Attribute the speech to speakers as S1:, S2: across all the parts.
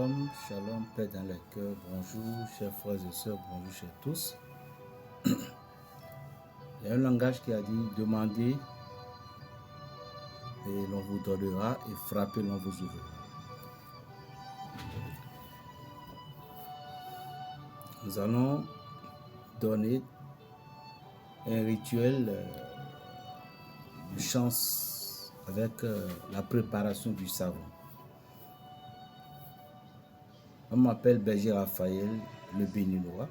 S1: Shalom, shalom, paix dans les cœurs. Bonjour, chers frères et sœurs, bonjour, chers tous. Il y a un langage qui a dit demandez et l'on vous donnera et frappez, l'on vous ouvrira. Nous allons donner un rituel de chance avec la préparation du savon. On m'appelle Berger Raphaël, le béninois,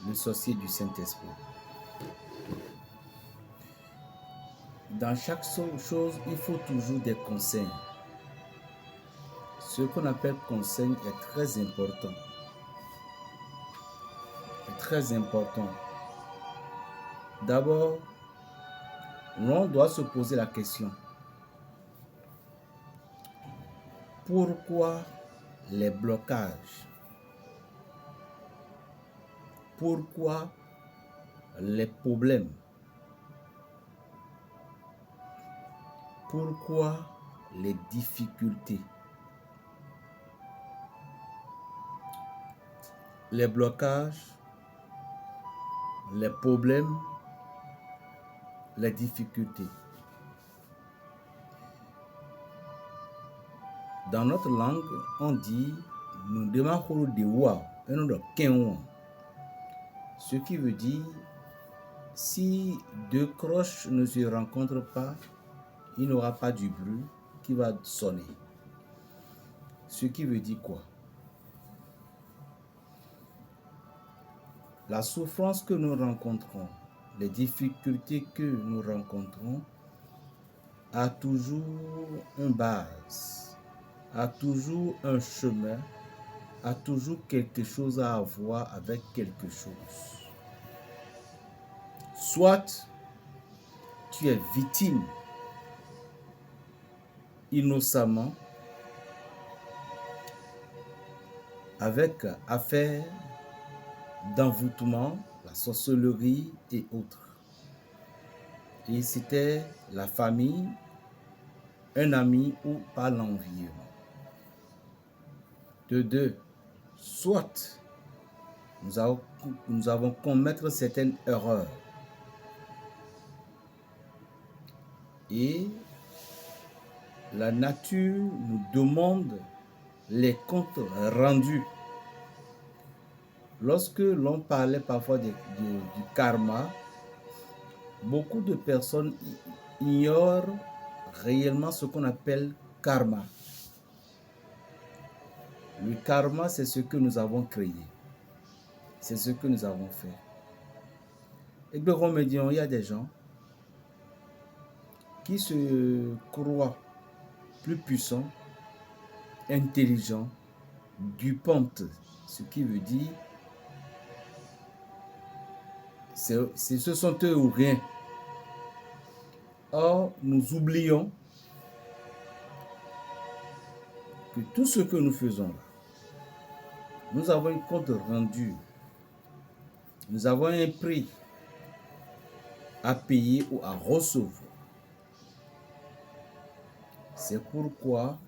S1: le sorcier du Saint-Esprit. Dans chaque chose, il faut toujours des conseils. Ce qu'on appelle conseil est très important. Très important. D'abord, l'on doit se poser la question. Pourquoi les blocages? Pourquoi les problèmes? Pourquoi les difficultés? Les blocages, les problèmes, les difficultés. Dans notre langue, on dit nous demandons de wa, ce qui veut dire si deux cloches ne se rencontrent pas, il n'y aura pas du bruit qui va sonner. Ce qui veut dire quoi? La souffrance que nous rencontrons, les difficultés que nous rencontrons, a toujours une base, a toujours un chemin, a toujours quelque chose à voir avec quelque chose. Soit tu es victime innocemment avec affaire d'envoûtement, la sorcellerie et autres. Et c'était la famille, un ami ou par l'environnement. De deux, soit nous avons commettre certaines erreurs et la nature nous demande les comptes rendus. Lorsque l'on parlait parfois du karma, beaucoup de personnes ignorent réellement ce qu'on appelle karma. Le karma, c'est ce que nous avons créé. C'est ce que nous avons fait. Et bien, on me dit, il y a des gens qui se croient plus puissants, intelligents, dupantes, ce qui veut dire ce sont eux ou rien. Or, nous oublions que tout ce que nous faisons là, nous avons un compte rendu, nous avons un prix à payer ou à recevoir. C'est pourquoi,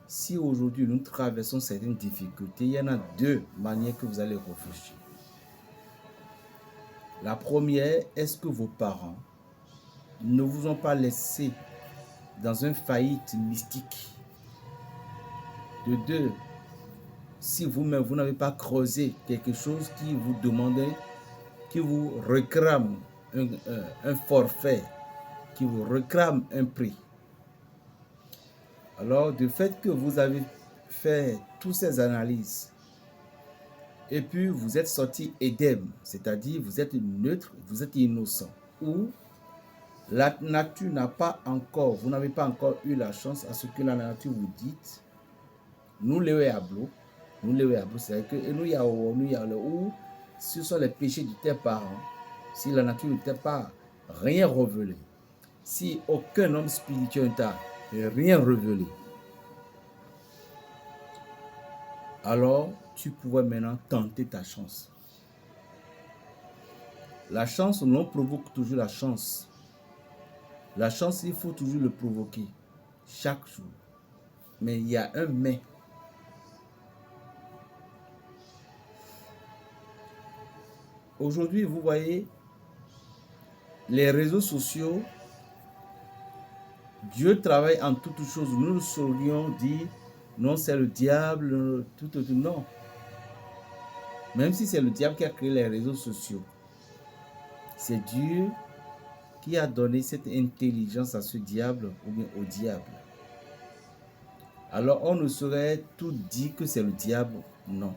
S1: si aujourd'hui nous traversons certaines difficultés, il y en a deux manières que vous allez réfléchir. La première, est-ce que vos parents ne vous ont pas laissé dans une faillite mystique? De deux, si vous-même, vous n'avez pas creusé quelque chose qui vous demandait, qui vous réclame un forfait, qui vous réclame un prix. Alors, du fait que vous avez fait toutes ces analyses, et puis vous êtes sorti édème, c'est-à-dire vous êtes neutre, vous êtes innocent, ou la nature n'a pas encore, vous n'avez pas encore eu la chance à ce que la nature vous dise, nous les ablo, c'est-à-dire que nous y a où ce sont les péchés de tes parents, si la nature ne t'a pas rien révélé, si aucun homme spirituel ne t'a rien révélé, alors tu pourrais maintenant tenter ta chance. La chance, l'on provoque toujours la chance. La chance, il faut toujours le provoquer chaque jour. Mais il y a un mais. Aujourd'hui, vous voyez, les réseaux sociaux, Dieu travaille en toutes choses. Nous ne saurions dire, non, c'est le diable, tout. Non. Même si c'est le diable qui a créé les réseaux sociaux, c'est Dieu qui a donné cette intelligence à ce diable ou bien au diable. Alors on ne saurait tout dire que c'est le diable, non.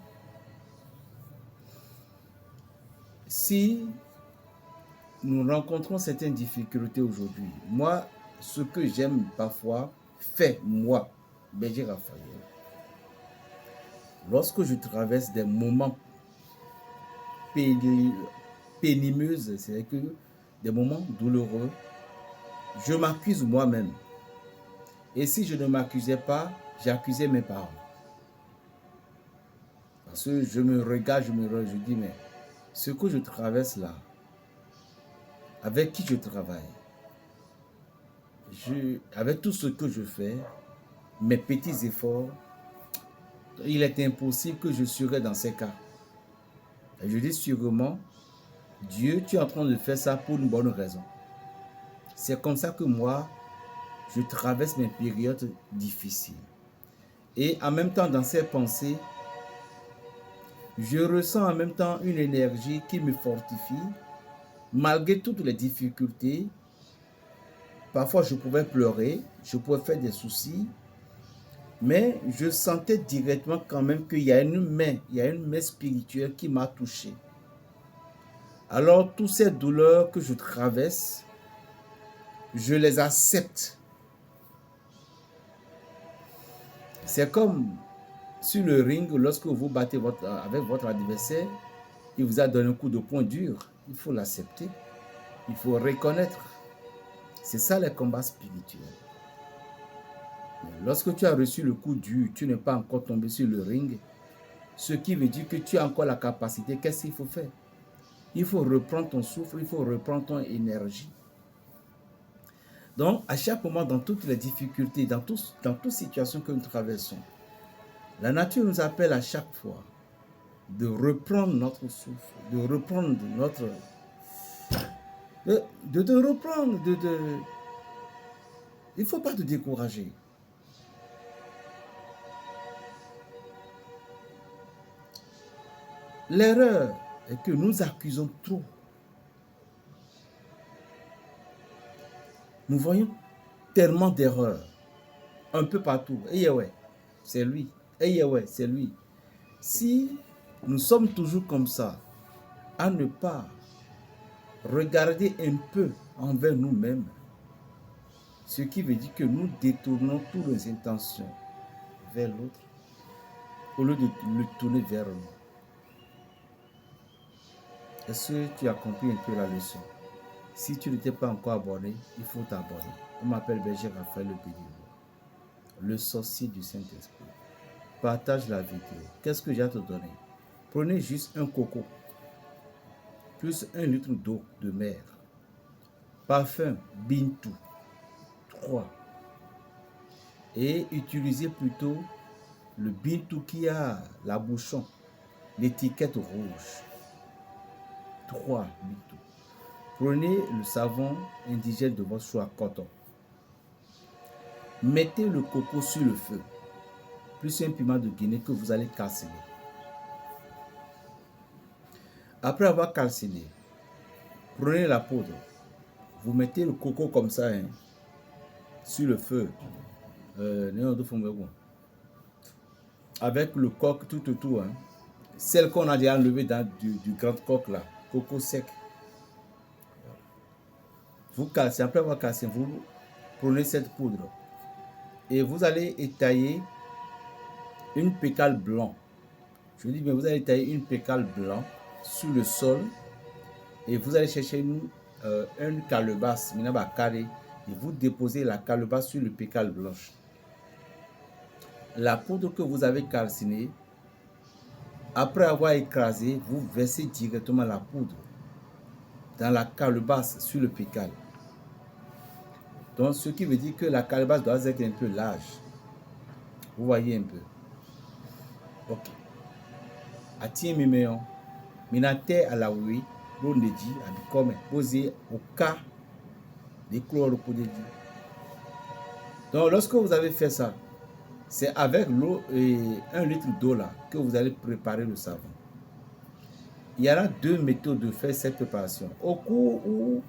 S1: Si nous rencontrons certaines difficultés aujourd'hui, moi, ce que j'aime parfois faire, moi, Berger Raphaël, lorsque je traverse des moments pénibles, c'est-à-dire que des moments douloureux, je m'accuse moi-même. Et si je ne m'accusais pas, j'accusais mes parents. Parce que je me regarde, je dis, mais ce que je traverse là, avec qui je travaille, avec tout ce que je fais, mes petits efforts, il est impossible que je serais dans ces cas. Et je dis sûrement, Dieu, tu es en train de faire ça pour une bonne raison. C'est comme ça que moi, je traverse mes périodes difficiles. Et en même temps, dans ces pensées, je ressens en même temps une énergie qui me fortifie, malgré toutes les difficultés. Parfois, je pouvais pleurer, je pouvais faire des soucis, mais je sentais directement quand même qu'il y a une main spirituelle qui m'a touché. Alors, toutes ces douleurs que je traverse, je les accepte. C'est comme sur le ring, lorsque vous battez avec votre adversaire, il vous a donné un coup de poing dur. Il faut l'accepter. Il faut reconnaître. C'est ça les combats spirituels. Mais lorsque tu as reçu le coup dur, tu n'es pas encore tombé sur le ring, ce qui veut dire que tu as encore la capacité. Qu'est-ce qu'il faut faire? Il faut reprendre ton souffle, il faut reprendre ton énergie. Donc, à chaque moment, dans toutes les difficultés, dans toute situation que nous traversons, la nature nous appelle à chaque fois de reprendre notre souffle, de reprendre notre... de reprendre, il ne faut pas te décourager. L'erreur est que nous accusons trop. Nous voyons tellement d'erreurs, un peu partout. Et ouais, c'est lui. Et ouais, c'est lui. Si nous sommes toujours comme ça, à ne pas regarder un peu envers nous-mêmes, ce qui veut dire que nous détournons toutes nos intentions vers l'autre, au lieu de le tourner vers nous. Est-ce que tu as compris un peu la leçon? Si tu n'étais pas encore abonné, il faut t'abonner. On m'appelle Berger Raphaël Le Béliveau, le sorcier du Saint-Esprit. Partage la vidéo. Qu'est-ce que j'ai à te donner? Prenez juste un coco, plus 1 litre d'eau de mer. Parfum Bintou, 3. Et utilisez plutôt le Bintou qui a la bouchon, l'étiquette rouge. 3 Bintou. Prenez le savon indigène de votre choix, coton. Mettez le coco sur le feu, plus un piment de Guinée que vous allez calciner. Après avoir calciné, prenez la poudre. Vous mettez le coco comme ça, hein, sur le feu. Avec le coq tout autour. Hein. Celle qu'on a déjà enlevée dans du grand coq là. Coco sec. Vous cassez, après avoir cassé, vous prenez cette poudre et vous allez étailler une pécale blanc. Je dis, mais vous allez étailler une pécale blanc sur le sol et vous allez chercher une calebasse, et vous déposez la calebasse sur le pécale blanche. La poudre que vous avez calcinée, après avoir écrasé, vous versez directement la poudre dans la calebasse sur le pécale. Donc, ce qui veut dire que la calebasse doit être un peu large. Vous voyez un peu. Ok. Atie miméon. Minate à la oui. l'eau ne dit, comme posé au cas des chlores pour dire. Donc, lorsque vous avez fait ça, c'est avec l'eau et 1 litre d'eau là que vous allez préparer le savon. Il y en a 2 méthodes de faire cette préparation. Au cours où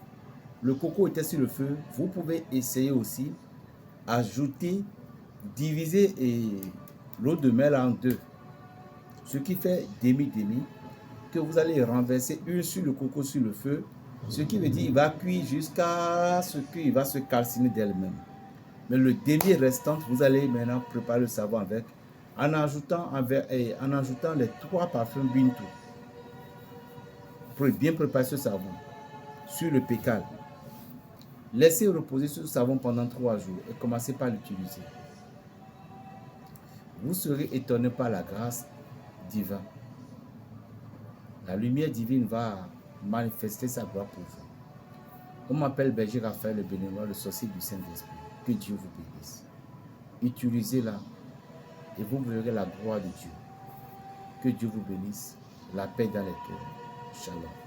S1: le coco était sur le feu, vous pouvez essayer aussi ajouter, diviser l'eau de mer en 2, ce qui fait demi-demi, que vous allez renverser une sur le coco sur le feu, ce qui veut dire qu'il va cuire jusqu'à ce qu'il va se calciner d'elle-même. Mais le demi restant, vous allez maintenant préparer le savon avec, en ajoutant les 3 parfums Bintou. Pour bien préparer ce savon sur le pécal. Laissez reposer ce savon pendant 3 jours et commencez par l'utiliser. Vous serez étonné par la grâce divine. La lumière divine va manifester sa gloire pour vous. On m'appelle Berger Raphaël le bénévole, le sorcier du Saint-Esprit. Que Dieu vous bénisse. Utilisez-la et vous verrez la gloire de Dieu. Que Dieu vous bénisse. La paix dans les cœurs. Shalom.